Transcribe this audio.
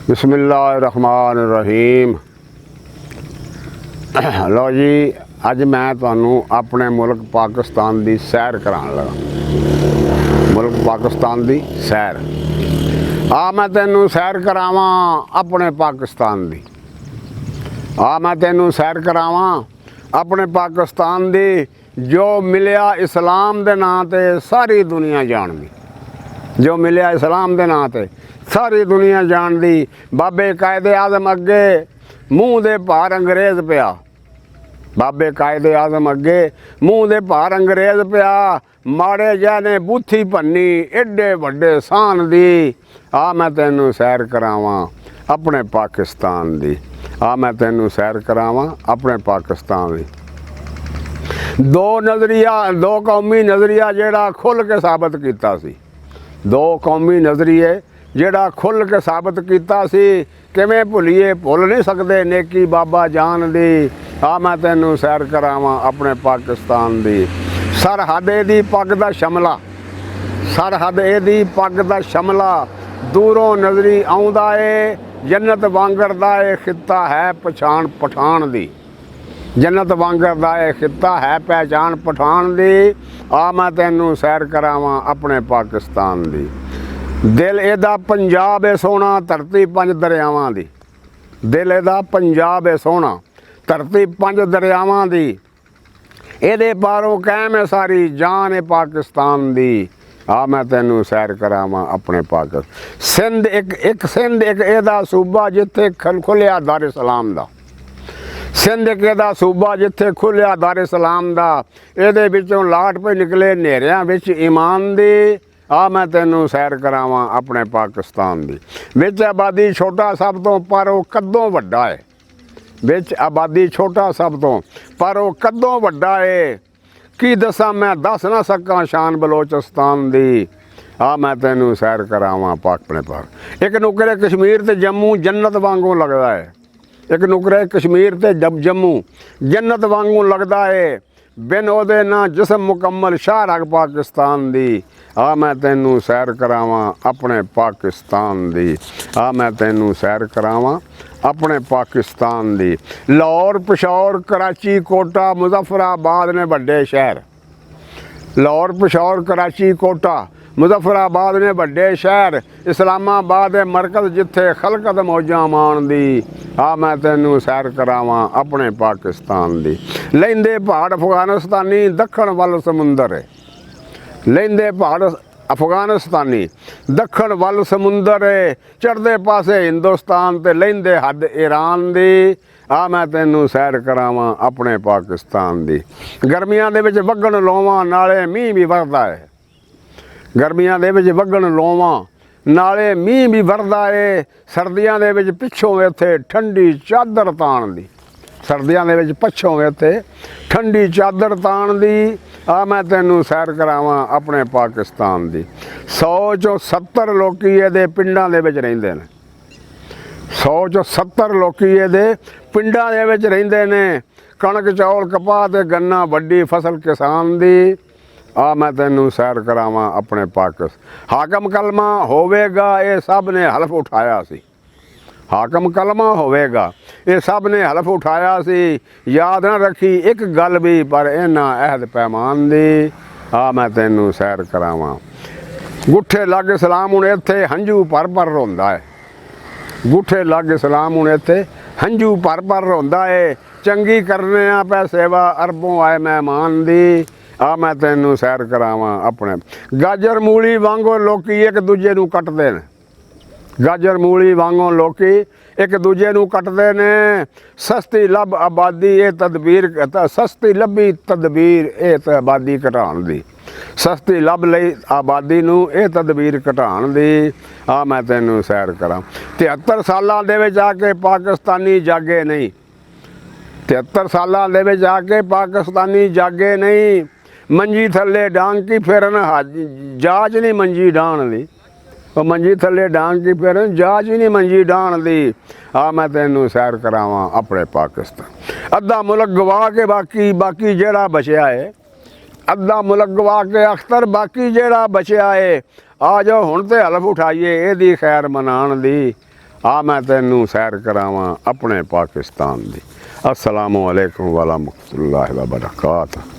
बिस्मिल्लाहिर्रहमानिर्रहीम। लो जी, अज मैं तुहानू अपने मुल्क पाकिस्तान की सैर कराने लगा। मुल्क पाकिस्तान की सैर मैं तेनू सैर करावां अपने पाकिस्तान की। मैं तेनू सैर करावां अपने पाकिस्तान की, जो मिलिया इस्लाम के नां ते सारी दुनिया जानदी। जो मिलिया इस्लाम के नां ते सारी दुनिया जानदी। बाबे कायदे आज़म अगे मूँह दे भार अंग्रेज़ पिया। बाबे कायदे आज़म अगे मूँह दे भार अंग्रेज़ पिया। माड़े जह ने बूथी भन्नी एडे वड्डे सहन दी। मैं तेनू सैर करावां अपने पाकिस्तान दी। मैं तेनू सैर करावां अपने पाकिस्तान दी। दो कौमी नज़रिया जेड़ा खुल के साबित किया सी। दो कौमी नज़रिए जेड़ा खुल के साबित किया सी। किवें भुलीए, भुल नहीं सकते नेकी बाबा जान दी। मैं तेनू सैर करावां अपने पाकिस्तान दी। सरहद दी पग दा शमला, सरहद दी पग दा शमला दूरों नज़री आउंदा है। जन्नत वांगर दा खिता है पछाण पठान दी। जन्नत वांगर दा खिता है पहचान पठान दी। मैं तेनू सैर करावां अपने पाकिस्तान दी। दिल एदा पंजाब है सोहना, धरती 5 दरियावां दी। दिल एदा पंजाब है सोहना, धरती 5 दरियावां दी। एदे पारों कैम है सारी जान है पाकिस्तान दी। मैं तेनू सैर करावां अपने पाकिस्तान। सिंध एक एदा सूबा जिथे खुलिया दार इस्लाम दा। सिंध एक एदा सूबा जिथे खुलिया दार इस्लाम दा। एदे विचों लाट पे निकले नेरियां विच ईमान दी। मैं तेनू सैर करावां अपने पाकिस्तान दी। विच आबादी छोटा सब तो पर वो कदों वड्डा है। विच आबादी छोटा सब तो पर वो कदों वड्डा है। की दसां मैं दस ना सकां शान बलोचिस्तान दी। मैं तेनू सैर करावां अपने पाक। एक नुकरे कश्मीर ते जम्मू जन्नत वांगू लगदा है। एक नुकरे कश्मीर ते जम्मू जन्नत वांगू लगदा है। बिन ओदे ना जिस्म मुकम्मल शाहरग पाकिस्तान दी। मैं तेनू सैर करावां अपने पाकिस्तान दी। मैं तेनू सैर करावां अपने पाकिस्तान दी। लाहौर, पेशौर, कराची, कोटा, मुजफ्फराबाद ने वड्डे शहर। लाहौर, पेशौर, कराची, कोटा, मुजफ्फराबाद ने वड्डे शहर। इस्लामाबाद है मरकज़ जिथे खलकत मौजां मान दी। मैं तेनू सैर करावां अपने पाकिस्तान दी। लैंदे पहाड़ अफगानिस्तानी दखण वल समुंदर है। लैंदे पहाड़ अफगानिस्तानी दखण वल समुंदर है। चढ़दे पासे हिंदुस्तान ते लैंदे हद ईरान दी। मैं तेनू सैर करावां अपने पाकिस्तान दी। गर्मियां दे विच वगण लोवां नाले मींह भी वरदा है। गर्मियां दे विच वगण लोवां नाले मींह भी वरदा है। सर्दियां दे विच पिछों इत्थे ठंडी चादर ताण दी। सर्दियां दे विच पिछों इत्थे ठंडी चादर ताण दी। मैं तेनू सैर करावां अपने पाकिस्तान दी। 100 चों 70 लोकी इहदे पिंडां दे विच रहिंदे ने। 100 चों 70 लोकी इहदे पिंडां दे विच रहिंदे ने। कणक चौल कपाह ते गन्ना वड्डी फसल किसान दी। मैं तेनू सैर करावां अपने पाकिस्तान। हाकम कलमा होवेगा ये सब ने हलफ उठाया सी। हाकम कलमा होवेगा ये सब ने हलफ उठाया सी। याद न रखी एक गल भी पर इन्हां अहद पैमान दी। मैं तेनू सैर करावां। गुठे लग इस्लाम हुण इत्थे हंझू भर भर रोंदा है। गुठे लग इस्लाम हुण इत्थे हंझू भर भर रोंदा है। चंगी करने पै सेवा अरबों आए मेहमान दी। मैं तेनू सैर करावां अपने। गाजर मूली वांगो लोकी एक दूजे नू कटदे ने। गाजर मूली वांगों लोकी एक दूजे नू कटदे ने। सस्ती लब आबादी ये तदबीर, सस्ती लभी तदबीर ये आबादी घटाण दी। सस्ती लब लई आबादी नू ये तदबीर घटाण दी। मैं तेनू सैर करां। 73 सालां दे विच आके पाकिस्तानी जागे नहीं। 73 सालां दे विच आके पाकिस्तानी जागे नहीं। मंजी थल्ले डांग की फिरन जाच नहीं मंजी डाण दी। मंजी थल्ले डांग की फिरन जाच ही नहीं मंजी डाण दी। मैं तेनू सैर करावां अपने पाकिस्तान। अद्धा मुल्क गवा के बाकी जेड़ा बचया है। अद्धा मुल्क गवा के अख्तर बाकी जेड़ा बचया है। आ जाओ हुण ते हलफ उठाइए एदी खैर मनाण दी। ਆ ਮੈਂ ਤੈਨੂੰ ਸੈਰ ਕਰਾਵਾਂ ਆਪਣੇ ਪਾਕਿਸਤਾਨ ਦੀ। अस्सलामु अलैकुम व रहमतुल्लाहि व बरकातहू।